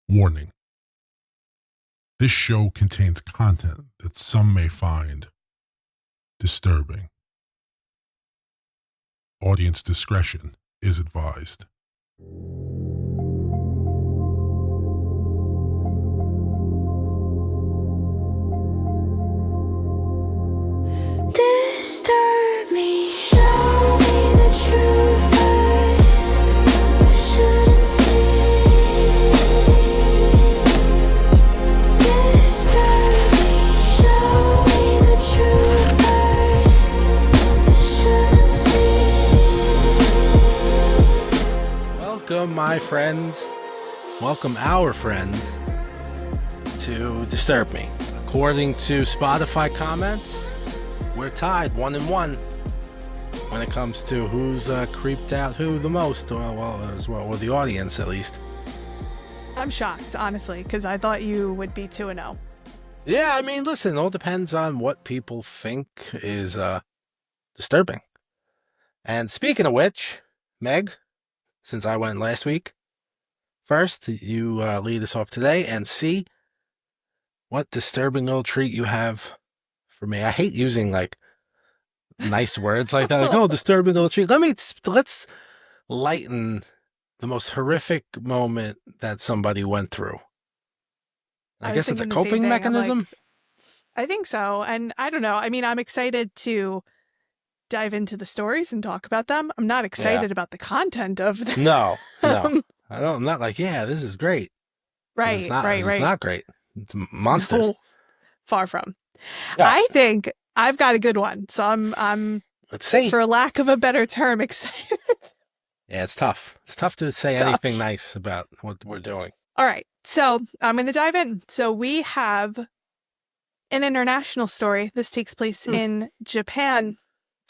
Warning: this show contains content that some may find disturbing. Audience discretion is advised. Disturb me, show me the truth I shouldn't see. Disturb me, show me the truth I shouldn't see. Welcome, my friends. Welcome, our friends, to Disturb Me. According to Spotify comments, we're tied 1-1 when it comes to who's creeped out who the most, or the audience at least. I'm shocked, honestly, because I thought you would be 2-0. Yeah, I mean, listen, it all depends on what people think is disturbing. And speaking of which, Meg, since I went last week, first, you lead us off today and see what disturbing little treat you have for me. I hate using like nice words like that. Like, oh, disturbing little treat. Let's lighten the most horrific moment that somebody went through. I was guess it's a thinking the same coping thing. I'm mechanism. like, I think so. And I don't know. I mean, I'm excited to dive into the stories and talk about them. I'm not excited about the content of them. No. I'm not like, yeah, this is great. Right, It's right. not great. It's monsters. No, far from. Yeah. I think I've got a good one. So I'm Let's see. for lack of a better term, excited. Yeah, it's tough. It's tough to say anything nice about what we're doing. All right. So I'm going to dive in. So we have an international story. This takes place in Japan.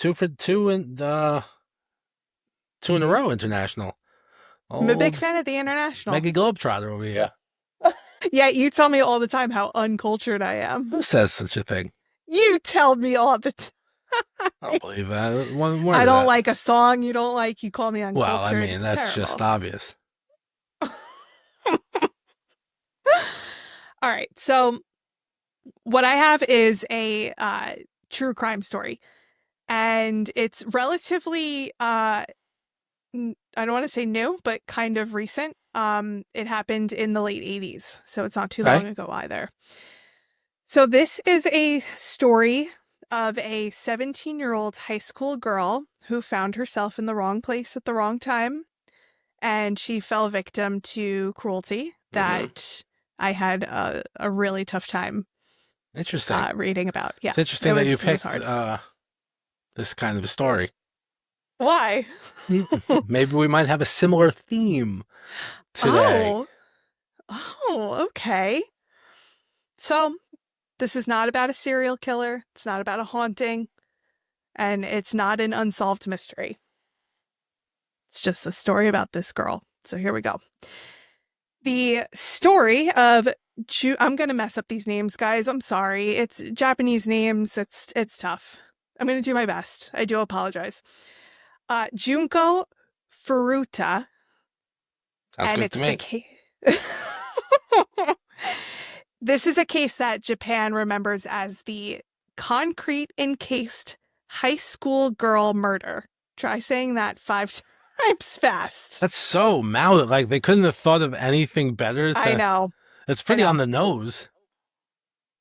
2 for 2 in a row international. I'm a big fan of the international. Mega Globetrotter over here. Yeah, you tell me all the time how uncultured I am. Who says such a thing? You tell me all the time. I don't believe that. One word I of don't that. like a song you don't like. You call me uncultured. Well, I mean, It's that's terrible. just obvious. All right. So what I have is a true crime story. And it's relatively, I don't want to say new, but kind of recent. It happened in the late 80s, so it's not too long ago either. So this is a story of a 17-year-old high school girl who found herself in the wrong place at the wrong time, and she fell victim to cruelty that I had a really tough time reading about. Yeah, it's interesting that you picked hard. This kind of a story. Why? Maybe we might have a similar theme today. Oh, okay. So, this is not about a serial killer. It's not about a haunting. And it's not an unsolved mystery. It's just a story about this girl. So here we go. The story of I'm going to mess up these names, guys. I'm sorry. It's Japanese names. It's tough. I'm going to do my best. I do apologize. Junko Furuta. Sounds and good it's to me. the case. This is a case that Japan remembers as the concrete encased high school girl murder. Try saying that 5 times fast. That's so mouth. Like they couldn't have thought of anything better. I know. It's pretty on the nose.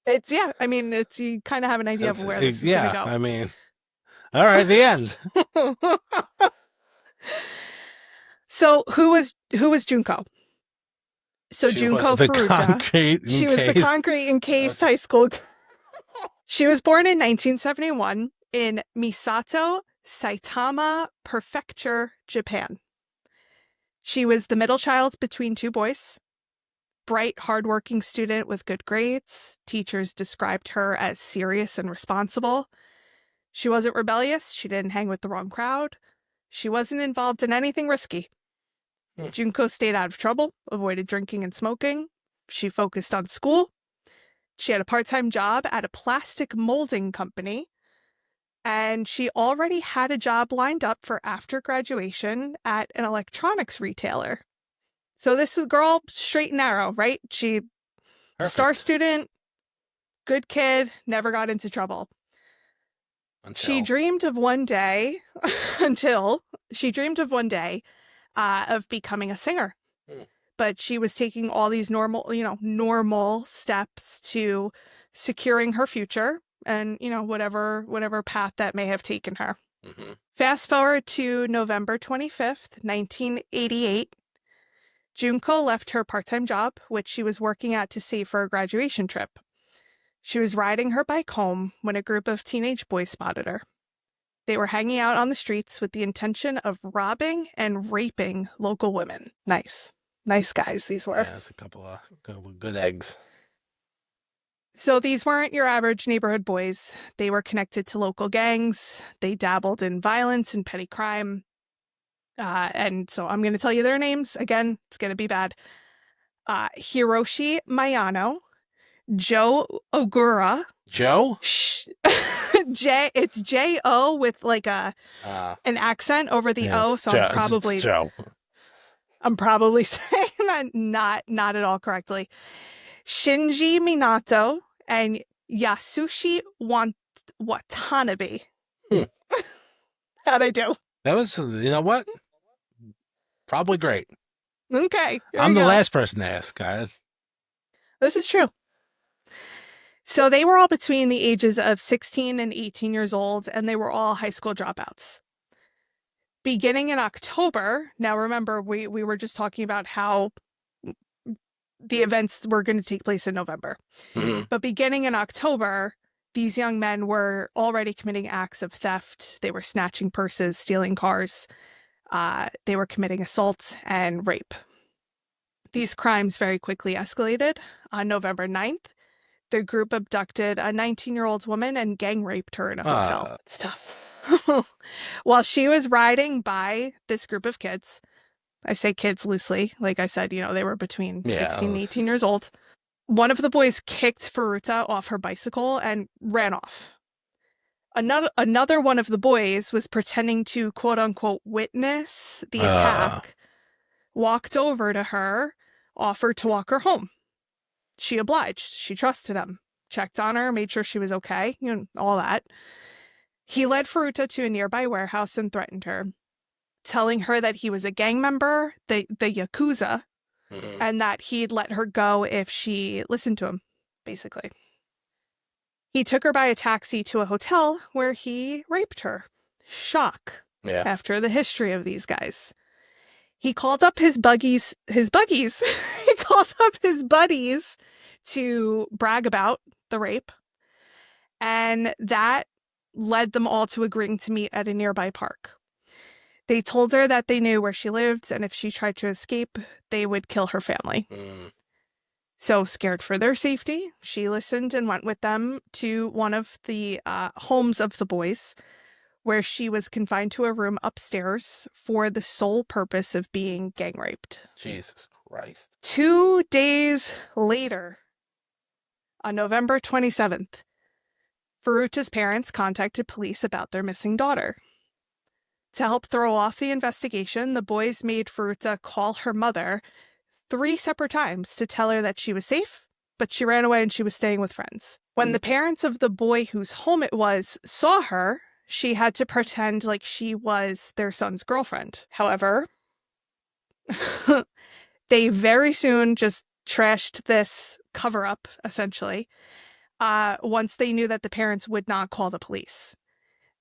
It's I mean, you kind of have an idea of where this is going to go. I mean, all right, the end. So who was Junko? So She Junko was the Furuta. She was the concrete encased high school. She was born in 1971 in Misato, Saitama Prefecture, Japan. She was the middle child between 2 boys. Bright, hardworking student with good grades. Teachers described her as serious and responsible. She wasn't rebellious. She didn't hang with the wrong crowd. She wasn't involved in anything risky. Junko stayed out of trouble, avoided drinking and smoking. She focused on school. She had a part-time job at a plastic molding company. And she already had a job lined up for after graduation at an electronics retailer. So this is girl, straight and narrow, right? She star Perfect. student, good kid, never got into trouble. She dreamed of one day, of becoming a singer. But she was taking all these normal steps to securing her future and, whatever path that may have taken her. Mm-hmm. Fast forward to November 25th, 1988. Junko left her part-time job, which she was working at to save for a graduation trip. She was riding her bike home when a group of teenage boys spotted her. They were hanging out on the streets with the intention of robbing and raping local women. Nice guys these were. Yeah, that's a couple of good eggs. So these weren't your average neighborhood boys. They were connected to local gangs. They dabbled in violence and petty crime. And so I'm going to tell you their names. Again, it's going to be bad. Hiroshi Mayano, Joe Ogura. Joe? It's J-O with like an accent over the O, so Joe. I'm probably saying that not at all correctly. Shinji Minato and Yasushi Watanabe. How'd I do? That was, you know what? Probably great. Okay. I'm the last person to ask, guys. This is true. So they were all between the ages of 16 and 18 years old, and they were all high school dropouts. Beginning in October, now remember, we were just talking about how the events were going to take place in November. Mm-hmm. But beginning in October, these young men were already committing acts of theft. They were snatching purses, stealing cars. They were committing assault and rape. These crimes very quickly escalated. On November 9th, the group abducted a 19-year-old woman and gang raped her in a hotel. It's tough. While she was riding by this group of kids, I say kids loosely, like I said, they were between 16 and 18 years old. One of the boys kicked Furuta off her bicycle and ran off. Another one of the boys was pretending to quote unquote witness the attack, walked over to her, offered to walk her home. She obliged. She trusted him, checked on her, made sure she was okay, all that. He led Furuta to a nearby warehouse and threatened her, telling her that he was a gang member, the Yakuza, and that he'd let her go if she listened to him, basically. He took her by a taxi to a hotel where he raped her. Shock. Yeah. After the history of these guys. He called up his buddies he called up his buddies to brag about the rape, and that led them all to agreeing to meet at a nearby park. They told her that they knew where she lived, and if she tried to escape, they would kill her family. So, scared for their safety, she listened and went with them to one of the homes of the boys, where she was confined to a room upstairs for the sole purpose of being gang raped. Jesus Christ. 2 days later, on November 27th, Furuta's parents contacted police about their missing daughter. To help throw off the investigation, the boys made Furuta call her mother 3 separate times to tell her that she was safe, but she ran away and she was staying with friends. When the parents of the boy whose home it was saw her, she had to pretend like she was their son's girlfriend. However, they very soon just trashed this cover-up, essentially, once they knew that the parents would not call the police.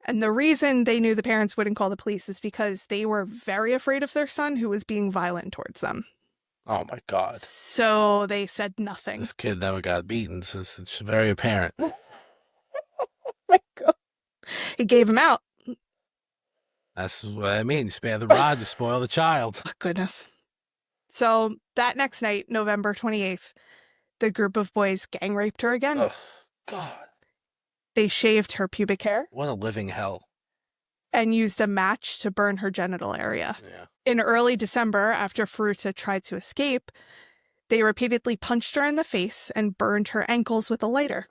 And the reason they knew the parents wouldn't call the police is because they were very afraid of their son, who was being violent towards them. Oh, my God. So they said nothing. This kid never got beaten. It's very apparent. Oh my God. He gave him out. That's what I mean. You spare the rod, you spoil the child. Oh, goodness. So that next night, November 28th, the group of boys gang raped her again. Oh, God. They shaved her pubic hair. What a living hell. And used a match to burn her genital area. Yeah. In early December, after Furuta tried to escape, they repeatedly punched her in the face and burned her ankles with a lighter.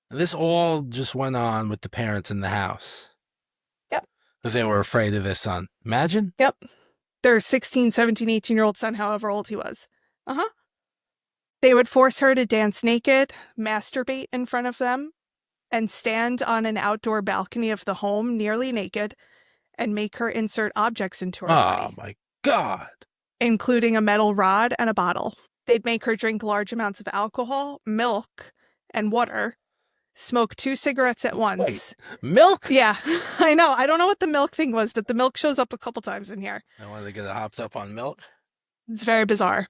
And this all just went on with the parents in the house. Yep. Because they were afraid of their son. Imagine? Yep. their 16, 17, 18-year-old son, however old he was. They would force her to dance naked, masturbate in front of them, and stand on an outdoor balcony of the home nearly naked and make her insert objects into her body. Oh, my God. Including a metal rod and a bottle. They'd make her drink large amounts of alcohol, milk, and water, smoke 2 cigarettes at once. Wait, milk? Yeah, I know. I don't know what the milk thing was, but the milk shows up a couple times in here. I want to get hopped up on milk. It's very bizarre.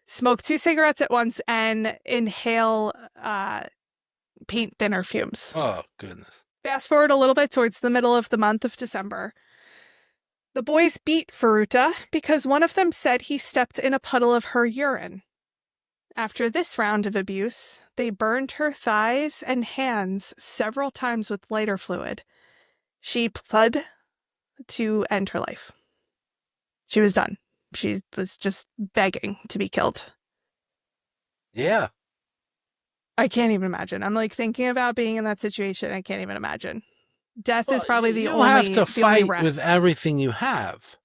Smoke 2 cigarettes at once and inhale paint thinner fumes. Oh, goodness. Fast forward a little bit towards the middle of the month of December. The boys beat Furuta because one of them said he stepped in a puddle of her urine. After this round of abuse, they burned her thighs and hands several times with lighter fluid. She pled to end her life. She was done. She was just begging to be killed. Yeah. I can't even imagine. I'm like thinking about being in that situation. I can't even imagine. Death is probably the only. You have to fight rest. with everything you have.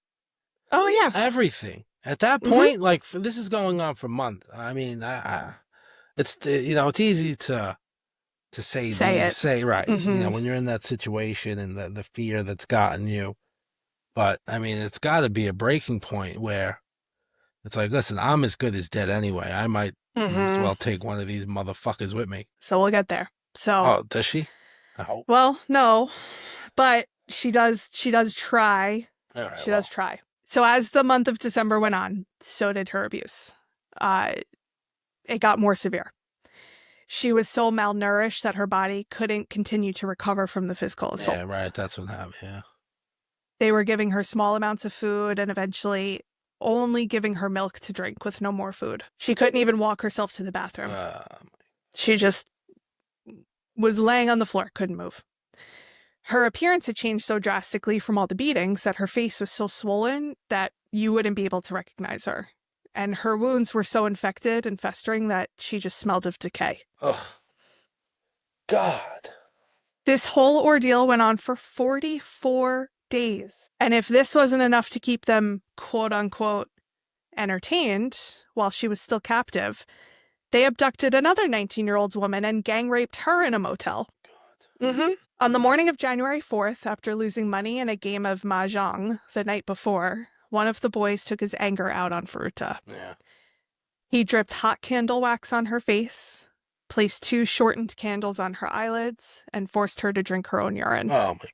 Oh yeah, Everything. At that point, like this is going on for months. I mean, it's it's easy to say right. When you're in that situation and the fear that's gotten you. But I mean, it's got to be a breaking point where it's like, listen, I'm as good as dead anyway. I might as well take one of these motherfuckers with me. So we'll get there. So. Oh, does she? I hope. Well, no, but she does try. All right, She does try. So as the month of December went on, so did her abuse. It got more severe. She was so malnourished that her body couldn't continue to recover from the physical assault. Yeah, right. That's what happened. Yeah. They were giving her small amounts of food and eventually only giving her milk to drink with no more food. She couldn't even walk herself to the bathroom. She just was laying on the floor, couldn't move. Her appearance had changed so drastically from all the beatings that her face was so swollen that you wouldn't be able to recognize her. And her wounds were so infected and festering that she just smelled of decay. Oh, God. This whole ordeal went on for 44 days. And if this wasn't enough to keep them, quote unquote, entertained while she was still captive, they abducted another 19-year-old woman and gang raped her in a motel. God. On the morning of January 4th, after losing money in a game of mahjong the night before, one of the boys took his anger out on Furuta. Yeah. He dripped hot candle wax on her face, placed 2 shortened candles on her eyelids, and forced her to drink her own urine. Oh, my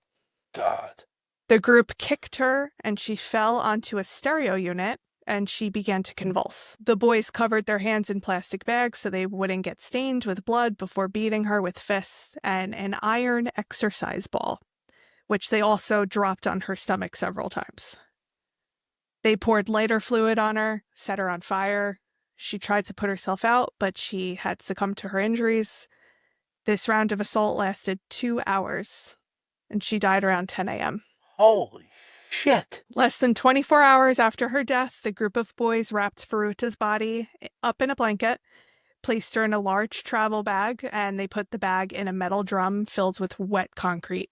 God. The group kicked her, and she fell onto a stereo unit, and she began to convulse. The boys covered their hands in plastic bags so they wouldn't get stained with blood before beating her with fists and an iron exercise ball, which they also dropped on her stomach several times. They poured lighter fluid on her, set her on fire. She tried to put herself out, but she had succumbed to her injuries. This round of assault lasted 2 hours, and she died around 10 a.m. Holy shit. Less than 24 hours after her death, the group of boys wrapped Furuta's body up in a blanket, placed her in a large travel bag, and they put the bag in a metal drum filled with wet concrete.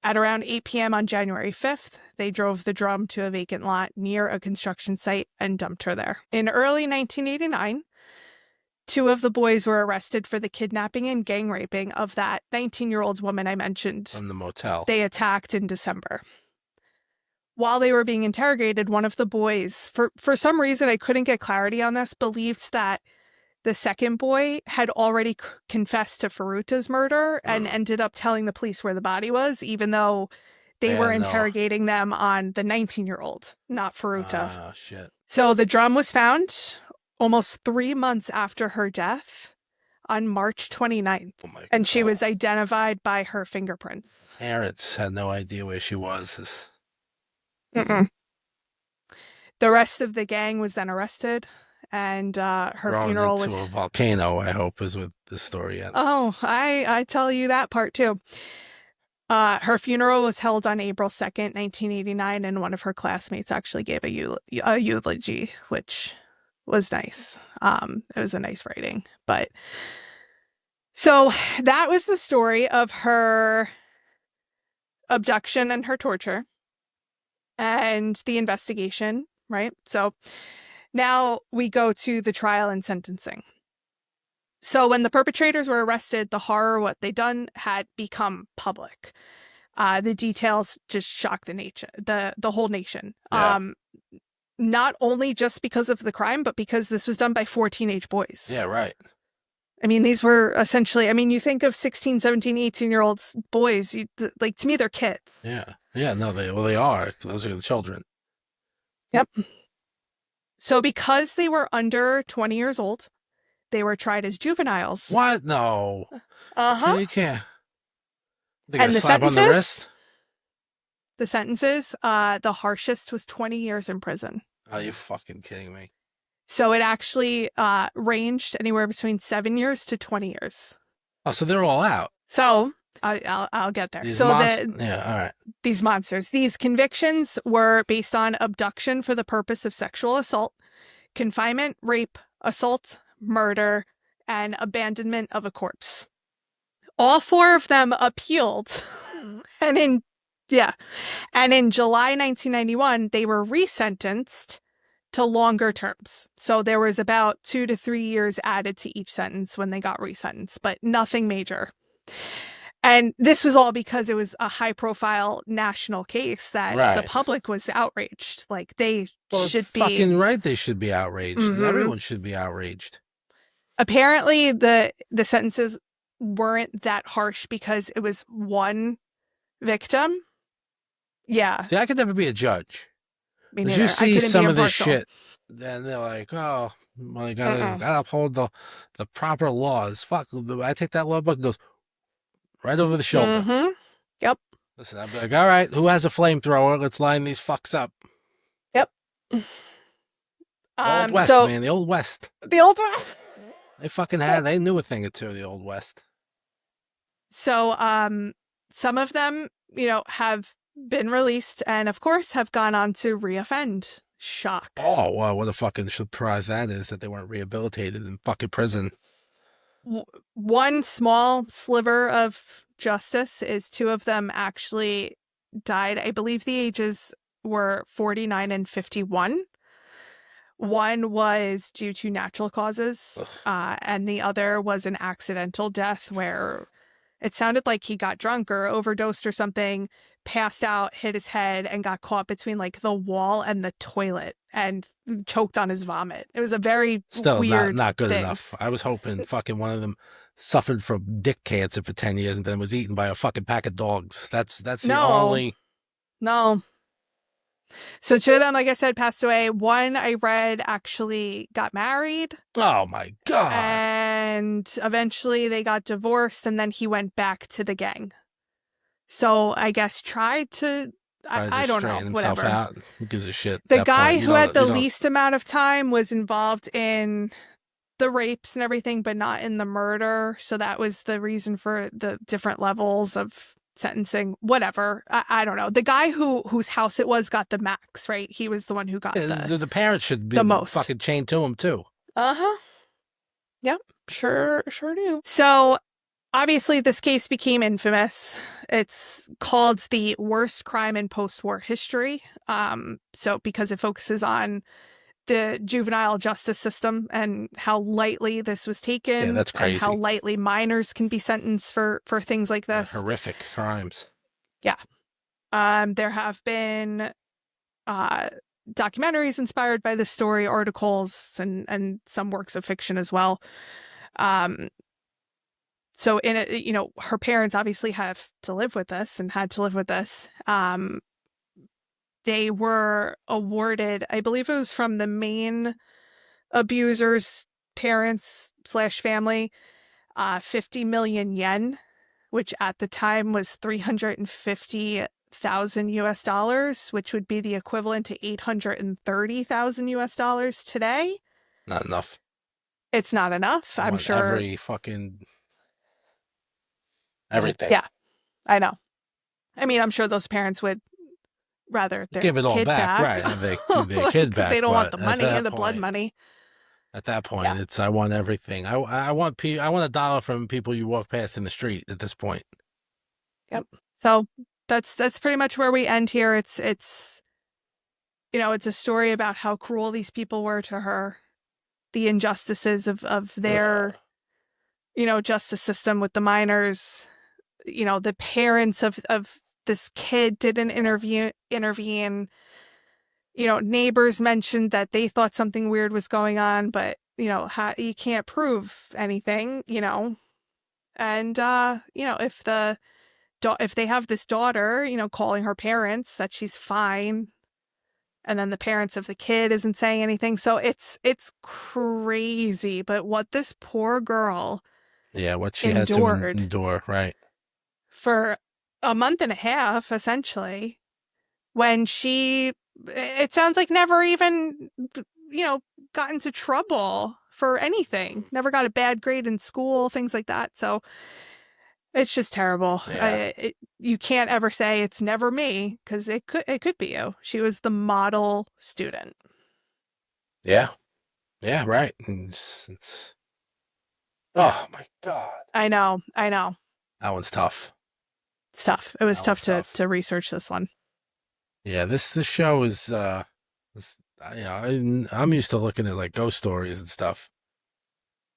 At around 8 p.m. on January 5th, they drove the drum to a vacant lot near a construction site and dumped her there. In early 1989, 2 of the boys were arrested for the kidnapping and gang raping of that 19-year-old woman I mentioned. From the motel. They attacked in December. While they were being interrogated, one of the boys, for some reason I couldn't get clarity on this, believed that the second boy had already confessed to Furuta's murder and ended up telling the police where the body was, even though they were interrogating them on the 19-year-old, not Furuta. Oh, shit. So the drum was found almost 3 months after her death on March 29th. Oh my and she God. was identified by her fingerprints. Parents had no idea where she was. Mm-mm. The rest of the gang was then arrested, and her Thrown funeral was... into a volcano, I hope, is what the story ends. Oh, I tell you that part too. Her funeral was held on April 2nd, 1989, and one of her classmates actually gave a eulogy, which was nice. It was a nice writing. But so that was the story of her abduction and her torture. and the investigation, right? So now we go to the trial and sentencing. So when the perpetrators were arrested, the horror of what they'd done had become public. The details just shocked the whole nation. Yeah. Not only just because of the crime, but because this was done by 4 teenage boys. Yeah, right. I mean, these were essentially, I mean, you think of 16, 17, 18-year-olds boys, like, to me, they're kids. Yeah. Yeah, no, they are. Those are the children. Yep. So because they were under 20 years old, they were tried as juveniles. What? No. Uh-huh. You can't. They And got the a slap on the sentences? wrist? The sentences, the harshest was 20 years in prison. Are you fucking kidding me? So it actually ranged anywhere between 7 years to 20 years. Oh, so they're all out. So I'll get there. These so yeah, all right. these monsters, these convictions were based on abduction for the purpose of sexual assault, confinement, rape, assault, murder, and abandonment of a corpse. All 4 of them appealed, and in July 1991, they were resentenced to longer terms. So there was about 2 to 3 years added to each sentence when they got resentenced, but nothing major. And this was all because it was a high-profile national case that the public was outraged. Like, they should be fucking right. They should be outraged. Mhm. Everyone should be outraged. Apparently, the sentences weren't that harsh because it was one victim. Yeah, See, I could never be a judge. me As neither. you I see couldn't some be of this impartial. shit, then they're like, oh, well, you gotta uphold the proper laws. Fuck, I take that law book and goes right over the shoulder. Mm-hmm. Yep. Listen, I'd be like, all right, who has a flamethrower? Let's line these fucks up. Yep. The Old West, so man, the Old West. the old They knew a thing or two, the Old West. So some of them, have been released and of course have gone on to reoffend. Shock. Oh, well, what a fucking surprise that is that they weren't rehabilitated in fucking prison. One small sliver of justice is 2 of them actually died. I believe the ages were 49 and 51. One was due to natural causes, and the other was an accidental death where it sounded like he got drunk or overdosed or something, passed out, hit his head, and got caught between like the wall and the toilet and choked on his vomit. It was a very weird not good thing. enough. I was hoping fucking one of them suffered from dick cancer for 10 years and then was eaten by a fucking pack of dogs. That's the only... No. So 2 of them, like I said, passed away. One I read actually got married. Oh my God. And eventually they got divorced and then he went back to the gang. So I guess tried to I don't know, whatever. Out. Who gives a shit? The guy who had the least amount of time was involved in the rapes and everything, but not in the murder. So that was the reason for the different levels of sentencing. Whatever. I don't know. The guy whose house it was got the max, right? He was the one who got the parents should be the most fucking chained to him too. Yep. Sure do. So obviously, this case became infamous. It's called the worst crime in post-war history. So because it focuses on the juvenile justice system and how lightly this was taken. Yeah, that's crazy. And how lightly minors can be sentenced for things like this. Horrific crimes. Yeah. There have been documentaries inspired by this story, articles, and some works of fiction as well. So her parents obviously have to live with this and had to live with this. They were awarded, I believe it was from the main abuser's parents / family, 50 million yen, which at the time was 350,000 US dollars, which would be the equivalent to 830,000 US dollars today. Not enough. It's not enough. I'm sure. Everything. Yeah, I know. I mean, I'm sure those parents would rather their give it all kid back, right? Have their kid back. They don't want the money and the blood money. At that point, it's I want everything. I want $1 from people you walk past in the street. At this point. Yep. So that's pretty much where we end here. It's it's a story about how cruel these people were to her, the injustices of their, justice system with the minors. The parents of this kid didn't intervene. Neighbors mentioned that they thought something weird was going on, but you can't prove anything. And if they have this daughter, calling her parents that she's fine, and then the parents of the kid isn't saying anything, so it's crazy. But what this poor girl, what she endured had to endure, right? For a month and a half, essentially, when it sounds like never even, got into trouble for anything, never got a bad grade in school, things like that. So it's just terrible. Yeah. You can't ever say it's never me, because it could be you. She was the model student. Yeah, right. Oh my God. I know. That one's tough. It's tough. It was That tough one's to research this one. Yeah, this show is I'm used to looking at like ghost stories and stuff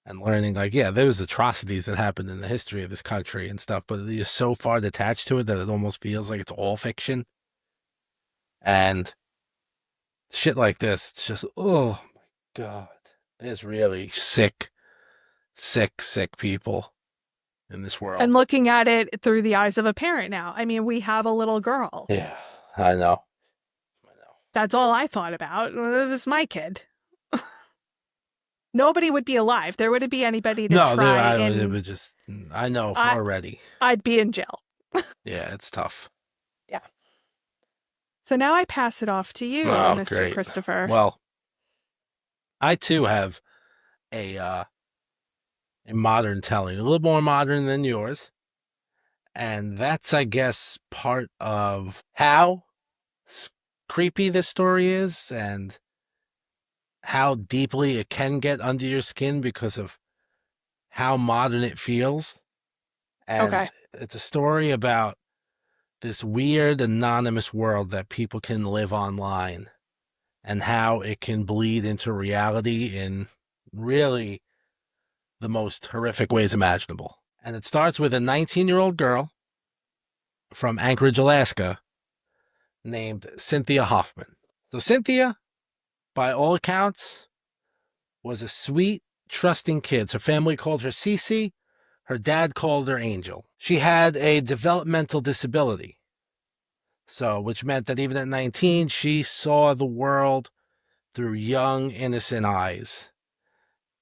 and learning like, there was atrocities that happened in the history of this country and stuff, but you're so far detached to it that it almost feels like it's all fiction. And shit like this, it's just, oh my God, there's really sick people in this world. And looking at it through the eyes of a parent now. I mean, we have a little girl. Yeah, I know. That's all I thought about. It was my kid. Nobody would be alive. There wouldn't be anybody to try. It would just, I know already. I'd be in jail. Yeah, it's tough. Yeah. So now I pass it off to you, Mr. Great. Christopher. Well, I too have a modern telling, a little more modern than yours. And that's, I guess, part of how creepy this story is and how deeply it can get under your skin because of how modern it feels. And It's a story about this weird anonymous world that people can live online and how it can bleed into reality in really the most horrific ways imaginable. And it starts with a 19-year-old girl from Anchorage, Alaska, named Cynthia Hoffman. So Cynthia, by all accounts, was a sweet, trusting kid. Her family called her Cece. Her dad called her Angel. She had a developmental disability, which meant that even at 19, she saw the world through young, innocent eyes.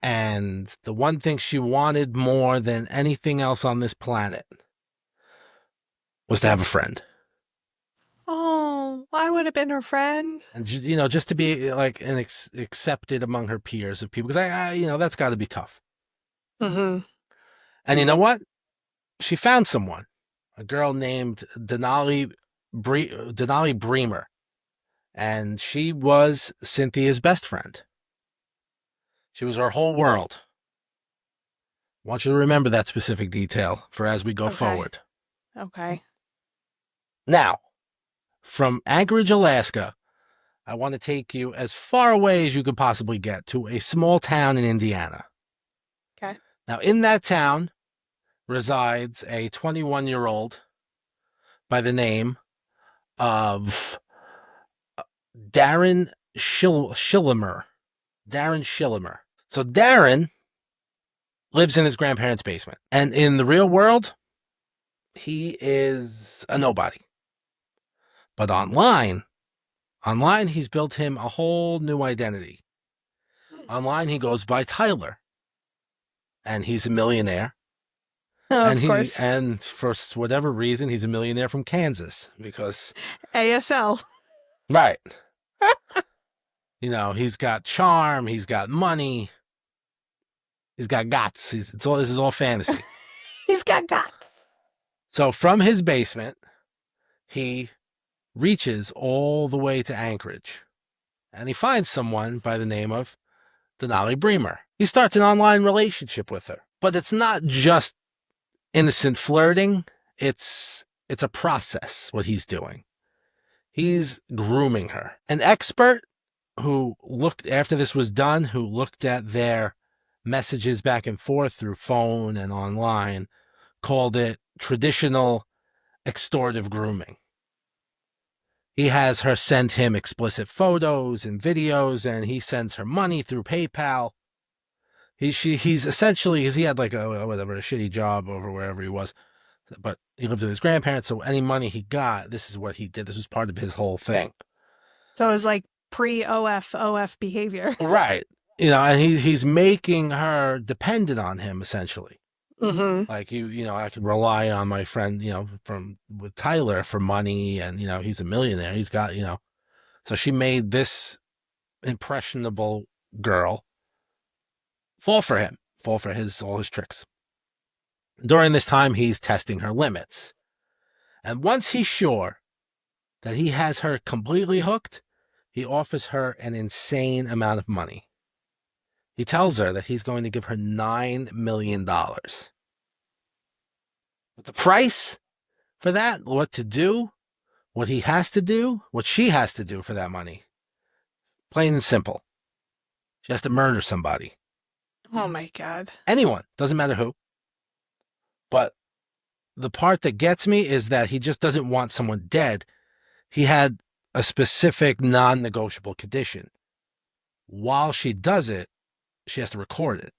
And the one thing she wanted more than anything else on this planet was to have a friend. Oh, I would have been her friend. And, just to be like accepted among her peers of people. Because that's got to be tough. Mm-hmm. And you know what? She found someone, a girl named Denali Bremer. And she was Cynthia's best friend. She was her whole world. I want you to remember that specific detail for as we go forward. Okay. Now, from Anchorage, Alaska, I want to take you as far away as you could possibly get to a small town in Indiana. Okay. Now, in that town resides a 21-year-old by the name of Darren Schillemer. Darren Schillemer. So Darren lives in his grandparents' basement. And in the real world, he is a nobody. But online, he's built him a whole new identity. Online, he goes by Tyler. And he's a millionaire. Of course. And for whatever reason, he's a millionaire from Kansas. Because ASL. Right. He's got charm, he's got money, he's got guts. This is all fantasy. He's got guts. So from his basement, he reaches all the way to Anchorage, and he finds someone by the name of Denali Bremer. He starts an online relationship with her, but it's not just innocent flirting. It's a process, what he's doing. He's grooming her. An expert who looked, after this was done, who looked at their messages back and forth through phone and online, called it traditional extortive grooming. He has her send him explicit photos and videos, and he sends her money through PayPal. He's essentially, because he had like a shitty job over wherever he was, but he lived with his grandparents, so any money he got, this is what he did. This was part of his whole thing. So it was like pre-OF behavior. Right. And he's making her dependent on him, essentially. Mm-hmm. Like, I could rely on my friend, with Tyler for money, and, he's a millionaire. He's got, so she made this impressionable girl fall for him, all his tricks. During this time, he's testing her limits. And once he's sure that he has her completely hooked, he offers her an insane amount of money. He tells her that he's going to give her $9 million. But the price for that, what to do, what he has to do, what she has to do for that money, plain and simple. She has to murder somebody. Oh my God. Anyone, doesn't matter who. But the part that gets me is that he just doesn't want someone dead. He had a specific non-negotiable condition. While she does it, she has to record it.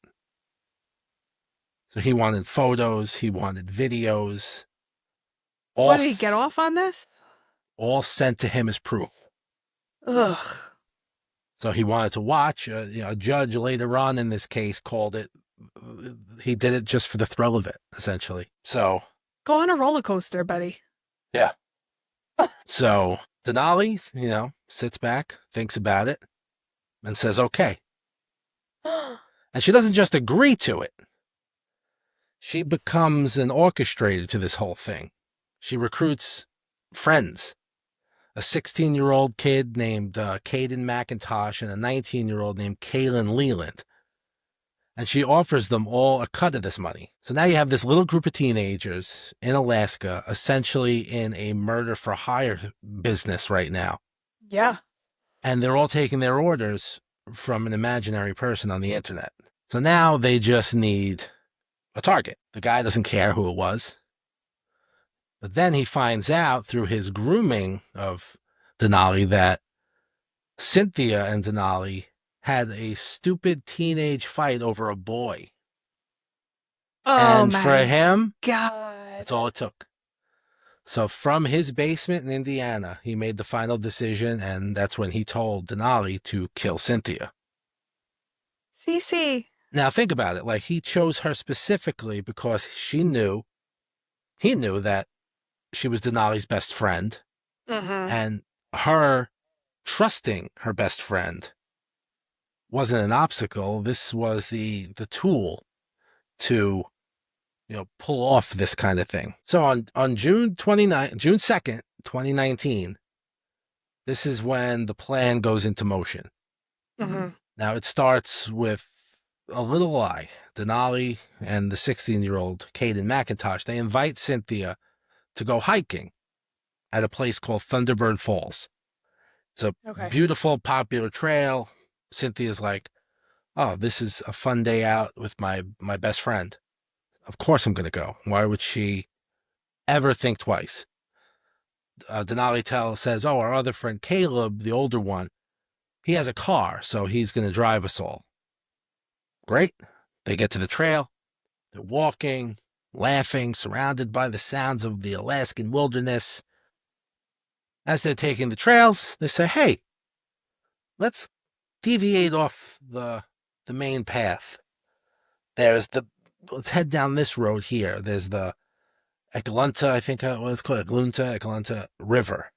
So he wanted photos, he wanted videos. What, did he get off on this? All sent to him as proof. Ugh. So he wanted to watch. A judge later on in this case called it, he did it just for the thrill of it, essentially. So go on a roller coaster, buddy. Yeah. So Denali, sits back, thinks about it, and says, okay. And she doesn't just agree to it. She becomes an orchestrator to this whole thing. She recruits friends. A 16-year-old kid named Caden McIntosh and a 19-year-old named Kaylin Leland. And she offers them all a cut of this money. So now you have this little group of teenagers in Alaska, essentially in a murder-for-hire business right now. Yeah. And they're all taking their orders from an imaginary person on the internet. So now they just need a target. The guy doesn't care who it was. But then he finds out through his grooming of Denali that Cynthia and Denali had a stupid teenage fight over a boy. Oh, and my for him, God. that's all it took. So from his basement in Indiana, he made the final decision, and that's when he told Denali to kill Cynthia. Cece. Now think about it. Like, he chose her specifically because he knew that she was Denali's best friend, and her trusting her best friend wasn't an obstacle. This was the tool to, pull off this kind of thing. So on June 2nd, 2019, this is when the plan goes into motion. Mm-hmm. Now it starts with a little lie. Denali and the 16-year-old Caden McIntosh, they invite Cynthia to go hiking at a place called Thunderbird Falls. It's a beautiful, popular trail. Cynthia's like, oh, this is a fun day out with my best friend. Of course I'm going to go. Why would she ever think twice? Denali says, oh, our other friend Caleb, the older one, he has a car, so he's going to drive us all. Great. They get to the trail. They're walking, laughing, surrounded by the sounds of the Alaskan wilderness. As they're taking the trails, they say, hey, let's deviate off the main path. Let's head down this road here. There's the Eglunta, I think it was called Eglunta River.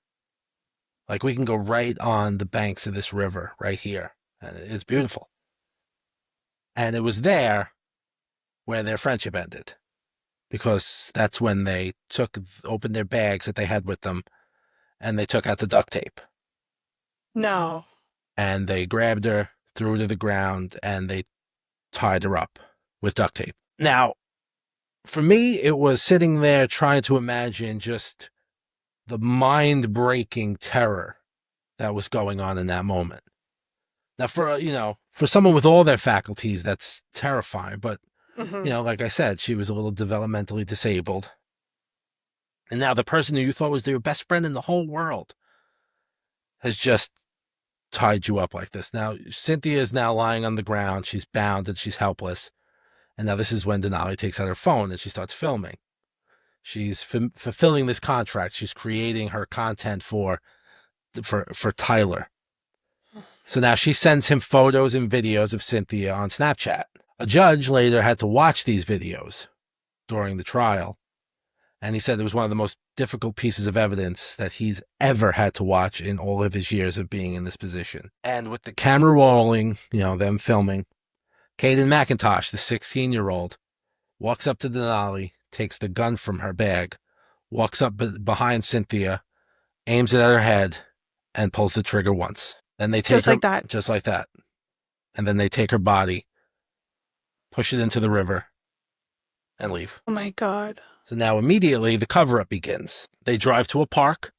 Like, we can go right on the banks of this river right here. And it's beautiful. And it was there where their friendship ended, because that's when they opened their bags that they had with them, and they took out the duct tape. No. And they grabbed her, threw her to the ground, and they tied her up with duct tape. Now, for me, it was sitting there trying to imagine just the mind-breaking terror that was going on in that moment. Now, for someone with all their faculties, that's terrifying. But, like I said, she was a little developmentally disabled. And now the person who you thought was your best friend in the whole world has just tied you up like this. Now, Cynthia is now lying on the ground. She's bound and she's helpless. And now this is when Denali takes out her phone and she starts filming. She's fulfilling this contract. She's creating her content for Tyler. So now she sends him photos and videos of Cynthia on Snapchat. A judge later had to watch these videos during the trial. And he said it was one of the most difficult pieces of evidence that he's ever had to watch in all of his years of being in this position. And with the camera rolling, them filming, Caden McIntosh, the 16-year-old, walks up to Denali, takes the gun from her bag, walks up behind Cynthia, aims it at her head, and pulls the trigger once. Then they take just like that. Just like that. And then they take her body, push it into the river, and leave. Oh my God. So now immediately the cover-up begins. They drive to a park,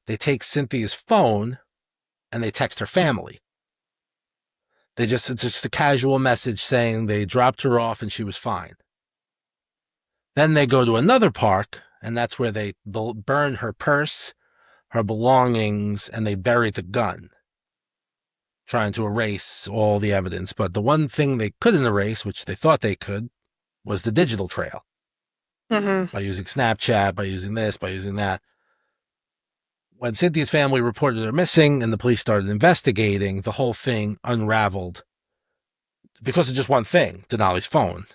they take Cynthia's phone, and they text her family. It's just a casual message saying they dropped her off and she was fine. Then they go to another park, and that's where they burn her purse, her belongings, and they bury the gun, trying to erase all the evidence. But the one thing they couldn't erase, which they thought they could, was the digital trail. By using Snapchat, by using this, by using that. When Cynthia's family reported her missing and the police started investigating, the whole thing unraveled because of just one thing, Denali's phone.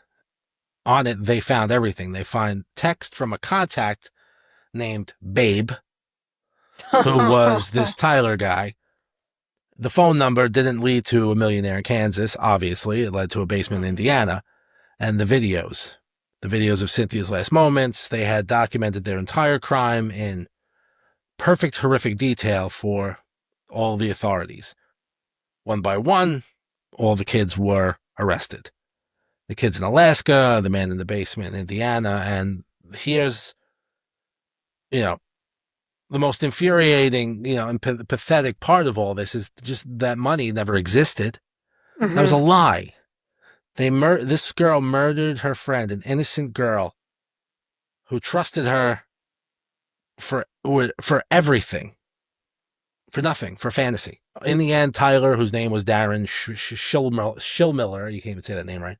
On it, they found everything. They find text from a contact named Babe, who was this Tyler guy. The phone number didn't lead to a millionaire in Kansas, obviously. It led to a basement in Indiana. And the videos of Cynthia's last moments, they had documented their entire crime in perfect, horrific detail for all the authorities. One by one, all the kids were arrested. The kids in Alaska, the man in the basement in Indiana, and here's, the most infuriating, and pathetic part of all this is just that money never existed. That was a lie. This girl murdered her friend, an innocent girl who trusted her for everything, for nothing, for fantasy. In the end, Tyler, whose name was Darren Schillmiller, you can't even say that name right,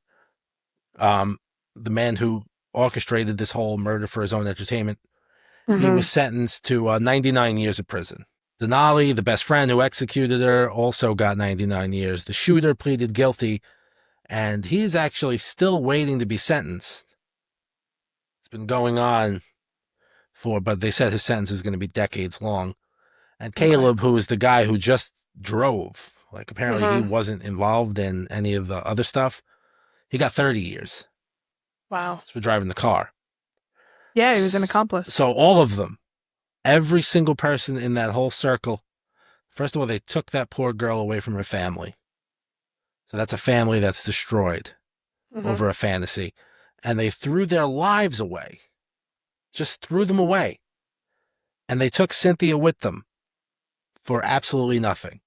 the man who orchestrated this whole murder for his own entertainment, he was sentenced to 99 years of prison. Denali, the best friend who executed her, also got 99 years. The shooter pleaded guilty, and he's actually still waiting to be sentenced. It's been going on but they said his sentence is going to be decades long. And Caleb, who is the guy who just drove, apparently he wasn't involved in any of the other stuff, he got 30 years. Wow. For driving the car. Yeah, he was an accomplice. So all of them, every single person in that whole circle, first of all, they took that poor girl away from her family. So that's a family that's destroyed over a fantasy. And they threw their lives away. Just threw them away. And they took Cynthia with them for absolutely nothing.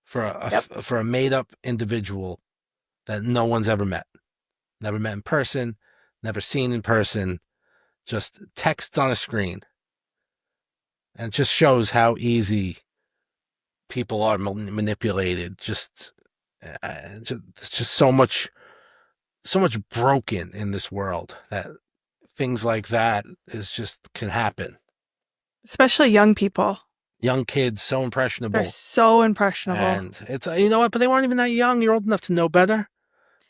For a made-up individual that no one's ever met. Never met in person, never seen in person, just text on a screen. And it just shows how easy people are manipulated. It's just so much broken in this world that things like that can happen. Especially young people. Young kids, so impressionable. They're so impressionable. And it's, you know what, but they weren't even that young. You're old enough to know better.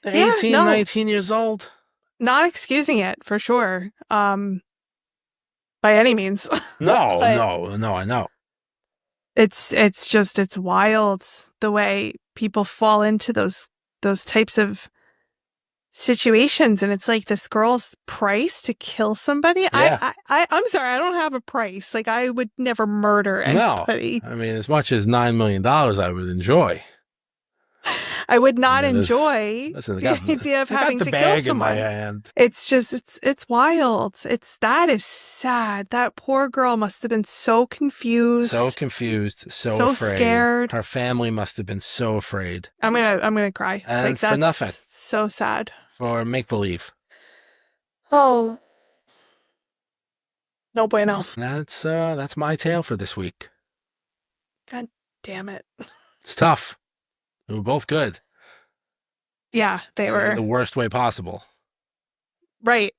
They're 18, 19 years old. Not excusing it, for sure. By any means. No, I know. It's wild the way people fall into those types of situations, and it's like this girl's price to kill somebody. Yeah. I'm sorry, I don't have a price. I would never murder anybody. No, I mean, as much as $9 million, I would enjoy. I would not And then enjoy listen, the idea of having the to kill bag in someone. my hand. It's just, it's wild. That is sad. That poor girl must have been so confused. So confused, so afraid. Scared. Her family must have been so afraid. I'm gonna cry. And like, for that's nothing. so sad. For make-believe. Oh. No bueno. That's my tale for this week. God damn it. It's tough. We were both good. Yeah, they In were. the worst way possible. Right.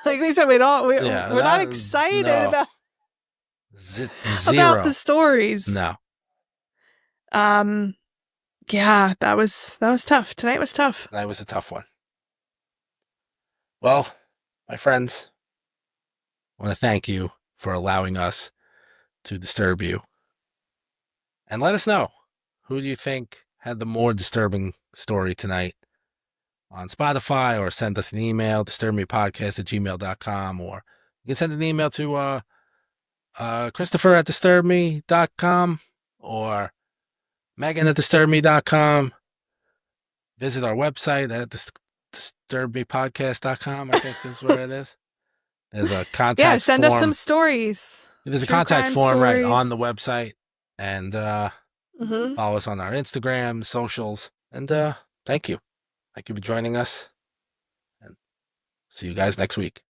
Like we said, we're not excited about Zero. the stories. No. Yeah, that was tough. Tonight was tough. That was a tough one. Well, my friends, I want to thank you for allowing us to disturb you. And let us know, who do you think had the more disturbing story tonight on Spotify, or send us an email, disturbmepodcast@gmail.com, or you can send an email to Christopher@disturbme.com or Megan@disturbme.com. Visit our website at disturbmepodcast.com, I think is where it is. There's a contact form. Yeah, send us some stories. There's a True contact crime form right stories. on the website. And follow us on our Instagram, socials. And thank you. Thank you for joining us. And see you guys next week.